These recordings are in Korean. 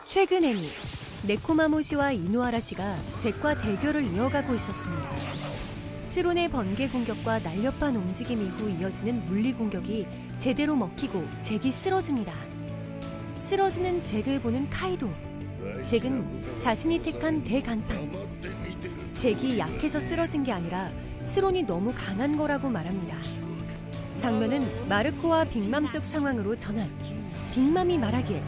최근에는 네코마무시와 이누아라시가 잭과 대결을 이어가고 있었습니다. 스론의 번개 공격과 날렵한 움직임 이후 이어지는 물리 공격이 제대로 먹히고 잭이 쓰러집니다. 쓰러지는 잭을 보는 카이도. 잭은 자신이 택한 대간판. 잭이 약해서 쓰러진 게 아니라 스론이 너무 강한 거라고 말합니다. 장면은 마르코와 빅맘 쪽 상황으로 전환. 빅맘이 말하길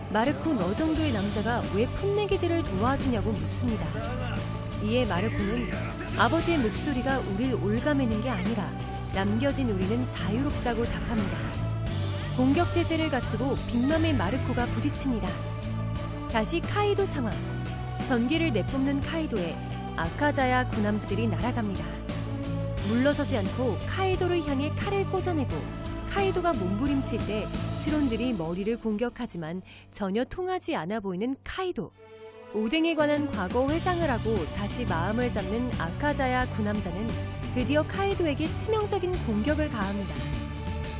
마르코 너 정도의 남자가 왜 풋내기들을 도와주냐고 묻습니다. 이에 마르코는 아버지의 목소리가 우릴 올가매는 게 아니라 남겨진 우리는 자유롭다고 답합니다. 공격 태세를 갖추고 빅맘의 마르코가 부딪힙니다. 다시 카이도 상황. 전기를 내뿜는 카이도에 아카자야 구남자들이 날아갑니다. 물러서지 않고 카이도를 향해 칼을 꽂아내고 카이도가 몸부림칠 때 스론들이 머리를 공격하지만 전혀 통하지 않아 보이는 카이도. 오뎅에 관한 과거 회상을 하고 다시 마음을 잡는 아카자야 구남자는 드디어 카이도에게 치명적인 공격을 가합니다.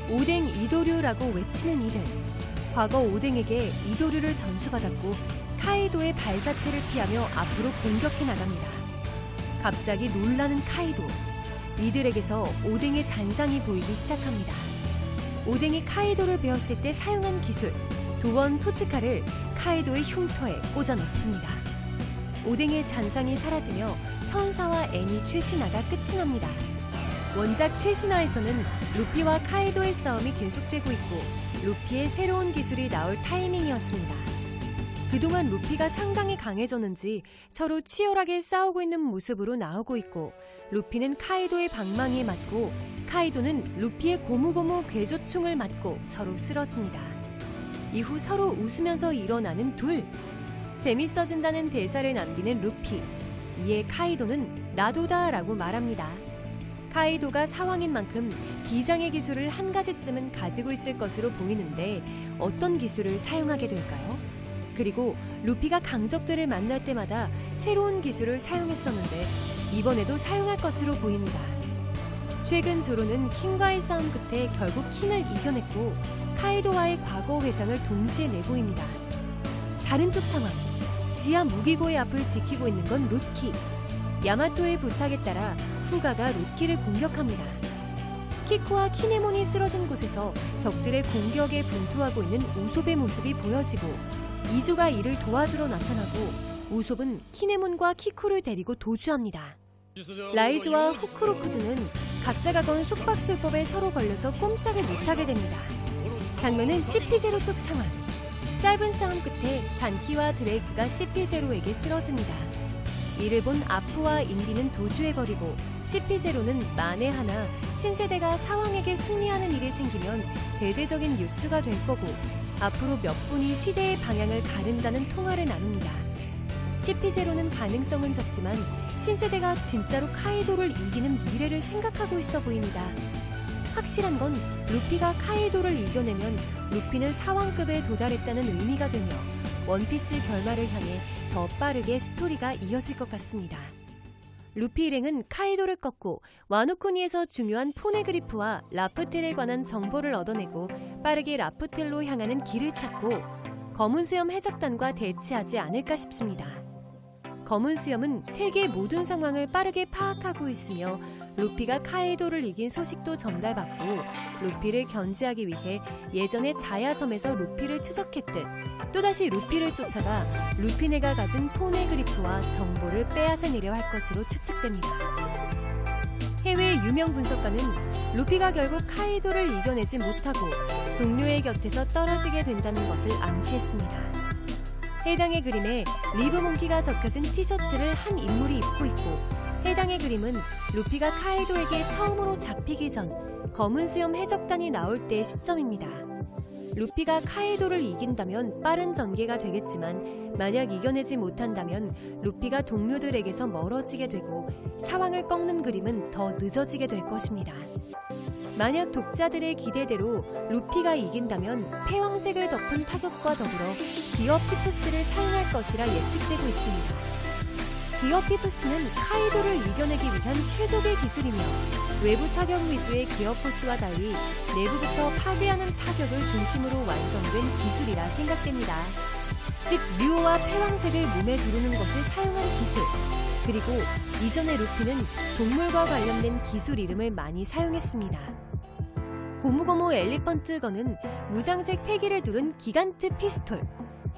오뎅 이도류라고 외치는 이들. 과거 오뎅에게 이도류를 전수받았고 카이도의 발사체를 피하며 앞으로 공격해 나갑니다. 갑자기 놀라는 카이도. 이들에게서 오뎅의 잔상이 보이기 시작합니다. 오뎅이 카이도를 배웠을 때 사용한 기술, 도원 토츠카를 카이도의 흉터에 꽂아 넣습니다. 오뎅의 잔상이 사라지며 천사와 애니 최신화가 끝이 납니다. 원작 최신화에서는 루피와 카이도의 싸움이 계속되고 있고 루피의 새로운 기술이 나올 타이밍이었습니다. 그동안 루피가 상당히 강해졌는지 서로 치열하게 싸우고 있는 모습으로 나오고 있고 루피는 카이도의 방망이에 맞고 카이도는 루피의 고무고무 괴조총을 맞고 서로 쓰러집니다. 이후 서로 웃으면서 일어나는 둘. 재밌어진다는 대사를 남기는 루피. 이에 카이도는 나도다 라고 말합니다. 카이도가 사왕인 만큼 비장의 기술을 한 가지쯤은 가지고 있을 것으로 보이는데 어떤 기술을 사용하게 될까요? 그리고 루피가 강적들을 만날 때마다 새로운 기술을 사용했었는데 이번에도 사용할 것으로 보입니다. 최근 조로는 킹과의 싸움 끝에 결국 킹을 이겨냈고 카이도와의 과거 회상을 동시에 내보입니다. 다른 쪽 상황. 지하 무기고의 앞을 지키고 있는 건 로키. 야마토의 부탁에 따라 후가가 로키를 공격합니다. 키코와 키네몬이 쓰러진 곳에서 적들의 공격에 분투하고 있는 우솝의 모습이 보여지고 이주가 이를 도와주러 나타나고 우솝은 키네몬과 키코를 데리고 도주합니다. 라이즈와 후크로쿠주는 각자가 건 속박술법에 서로 걸려서 꼼짝을 못하게 됩니다. 장면은 CP0 쪽 상황. 짧은 싸움 끝에 잔키와 드레이크가 CP0에게 쓰러집니다. 이를 본 아프와 인비는 도주해버리고 CP0는 만에 하나 신세대가 사왕에게 승리하는 일이 생기면 대대적인 뉴스가 될 거고 앞으로 몇 분이 시대의 방향을 가른다는 통화를 나눕니다. CP0는 가능성은 적지만 신세대가 진짜로 카이도를 이기는 미래를 생각하고 있어 보입니다. 확실한 건 루피가 카이도를 이겨내면 루피는 사왕급에 도달했다는 의미가 되며 원피스 결말을 향해 더 빠르게 스토리가 이어질 것 같습니다. 루피 일행은 카이도를 꺾고 와노코니에서 중요한 포네그리프와 라프텔에 관한 정보를 얻어내고 빠르게 라프텔로 향하는 길을 찾고 검은 수염 해적단과 대치하지 않을까 싶습니다. 검은 수염은 세계 모든 상황을 빠르게 파악하고 있으며 루피가 카이도를 이긴 소식도 전달받고 루피를 견제하기 위해 예전에 자야섬에서 루피를 추적했듯 또다시 루피를 쫓아가 루피네가 가진 포네그리프와 정보를 빼앗아내려 할 것으로 추측됩니다. 해외 유명 분석가는 루피가 결국 카이도를 이겨내지 못하고 동료의 곁에서 떨어지게 된다는 것을 암시했습니다. 해당의 그림에 리브몽키가 적혀진 티셔츠를 한 인물이 입고 있고 해당의 그림은 루피가 카이도에게 처음으로 잡히기 전 검은 수염 해적단이 나올 때의 시점입니다. 루피가 카이도를 이긴다면 빠른 전개가 되겠지만 만약 이겨내지 못한다면 루피가 동료들에게서 멀어지게 되고 사왕을 꺾는 그림은 더 늦어지게 될 것입니다. 만약 독자들의 기대대로 루피가 이긴다면 패왕색을 덮은 타격과 더불어 기어 피프스를 사용할 것이라 예측되고 있습니다. 기어 피프스는 카이도를 이겨내기 위한 최적의 기술이며 외부 타격 위주의 기어 포스와 달리 내부부터 파괴하는 타격을 중심으로 완성된 기술이라 생각됩니다. 즉 류오와 패왕색을 몸에 두르는 것을 사용한 기술. 그리고 이전의 루피는 동물과 관련된 기술 이름을 많이 사용했습니다. 고무고무 엘리펀트 건은 무장색 패기를 두른 기간트 피스톨.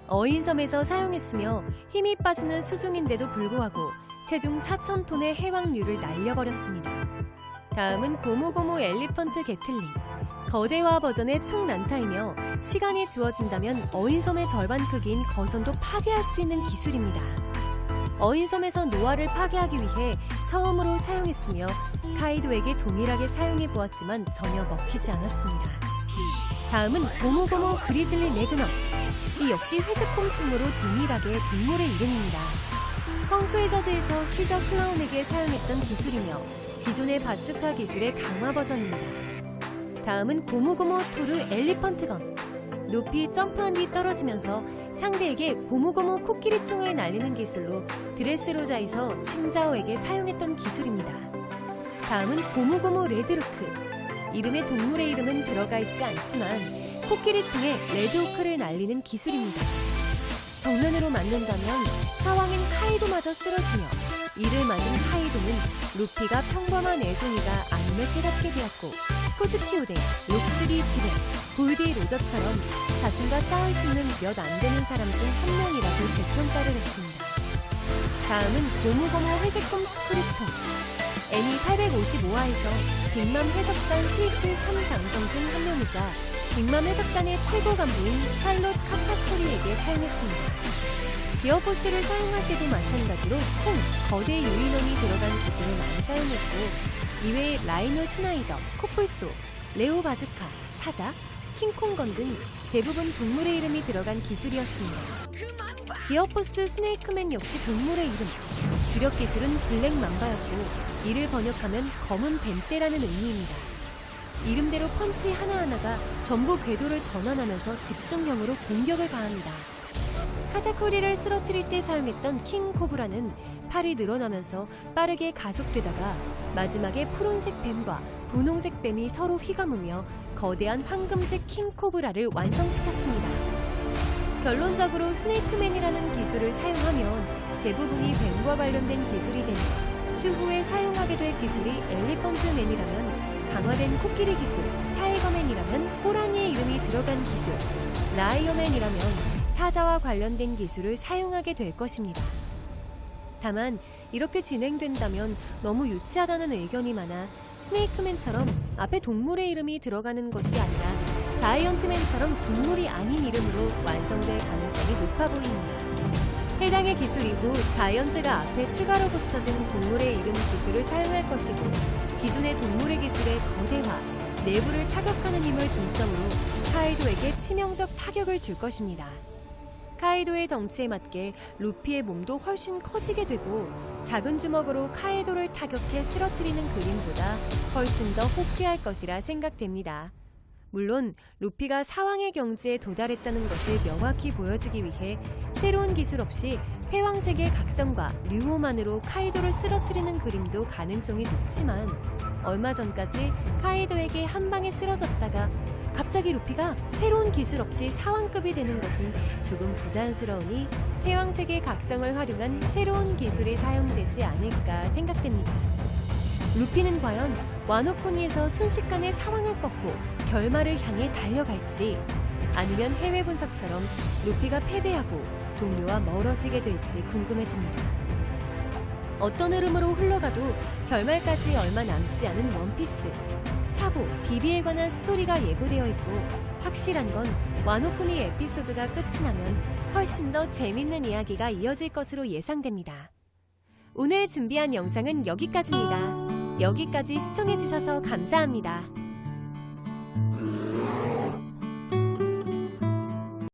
어인섬에서 사용했으며 힘이 빠지는 수중인데도 불구하고 체중 4,000톤의 해왕류를 날려버렸습니다. 다음은 고무고무 엘리펀트 게틀링. 거대화 버전의 총난타이며 시간이 주어진다면 어인섬의 절반 크기인 거선도 파괴할 수 있는 기술입니다. 어인섬에서 노아를 파괴하기 위해 처음으로 사용했으며 카이도에게 동일하게 사용해보았지만 전혀 먹히지 않았습니다. 다음은 고무고무 그리즐리 매그넘. 이 역시 회색곰 총으로 동일하게 동물의 이름입니다. 펑크 해저드에서 시저 클라운에게 사용했던 기술이며 기존의 바추카 기술의 강화 버전입니다. 다음은 고무고무 토르 엘리펀트건. 높이 점프한 뒤 떨어지면서 상대에게 고무고무 코끼리 총을 날리는 기술로 드레스로자에서 칭자오에게 사용했던 기술입니다. 다음은 고무고무 레드루크. 이름에 동물의 이름은 들어가 있지 않지만 코끼리 총에 레드호크를 날리는 기술입니다. 정면으로 맞는다면 사왕인 카이도마저 쓰러지며 이를 맞은 카이도는 루피가 평범한 애송이가 아님을 깨닫게 되었고 코즈키오데, 록스리 지레, 골디 로저처럼 자신과 싸울 수 있는 몇 안 되는 사람 중 한 명이라고 재평가를 했습니다. 다음은 고무고무 회색곰 스크류총. 애니 855화에서 빅맘 해적단 스위트 3장성 중 한 명이자 빅맘 해적단의 최고 간부인 샬롯 카타코리에게 사용했습니다. 기어포스를 사용할 때도 마찬가지로 콩, 거대 유인원이 들어간 기술을 많이 사용했고 이외에 라이노 슈나이더, 코뿔소, 레오 바주카, 사자, 킹콩건 등 대부분 동물의 이름이 들어간 기술이었습니다. 기어포스 스네이크맨 역시 동물의 이름. 주력 기술은 블랙 맘바였고 이를 번역하면 검은 뱀떼라는 의미입니다. 이름대로 펀치 하나하나가 전부 궤도를 전환하면서 집중형으로 공격을 가합니다. 카타코리를 쓰러뜨릴 때 사용했던 킹 코브라는 팔이 늘어나면서 빠르게 가속되다가 마지막에 푸른색 뱀과 분홍색 뱀이 서로 휘감으며 거대한 황금색 킹 코브라를 완성시켰습니다. 결론적으로 스네이크맨이라는 기술을 사용하면 대부분이 뱀과 관련된 기술이 되며 추후에 사용하게 될 기술이 엘리펀트맨이라면 강화된 코끼리 기술, 타이거맨이라면 호랑이의 이름이 들어간 기술, 라이어맨이라면 사자와 관련된 기술을 사용하게 될 것입니다. 다만 이렇게 진행된다면 너무 유치하다는 의견이 많아 스네이크맨처럼 앞에 동물의 이름이 들어가는 것이 아니라 자이언트맨처럼 동물이 아닌 이름으로 완성될 가능성이 높아 보입니다. 해당의 기술 이후 자이언트가 앞에 추가로 붙여진 동물의 이름 기술을 사용할 것이고 기존의 동물의 기술의 거대화, 내부를 타격하는 힘을 중점으로 카이도에게 치명적 타격을 줄 것입니다. 카이도의 덩치에 맞게 루피의 몸도 훨씬 커지게 되고 작은 주먹으로 카이도를 타격해 쓰러뜨리는 그림보다 훨씬 더 호쾌할 것이라 생각됩니다. 물론 루피가 사왕의 경지에 도달했다는 것을 명확히 보여주기 위해 새로운 기술 없이 패왕색의 각성과 류호만으로 카이도를 쓰러뜨리는 그림도 가능성이 높지만 얼마 전까지 카이도에게 한 방에 쓰러졌다가 갑자기 루피가 새로운 기술 없이 사왕급이 되는 것은 조금 부자연스러우니 패왕색의 각성을 활용한 새로운 기술이 사용되지 않을까 생각됩니다. 루피는 과연 와노코니에서 순식간에 사왕을 꺾고 결말을 향해 달려갈지 아니면 해외 분석처럼 루피가 패배하고 동료와 멀어지게 될지 궁금해집니다. 어떤 흐름으로 흘러가도 결말까지 얼마 남지 않은 원피스. 사보, 비비에 관한 스토리가 예고되어 있고 확실한 건 와노코니 에피소드가 끝이 나면 훨씬 더 재밌는 이야기가 이어질 것으로 예상됩니다. 오늘 준비한 영상은 여기까지입니다. 여기까지 시청해주셔서 감사합니다.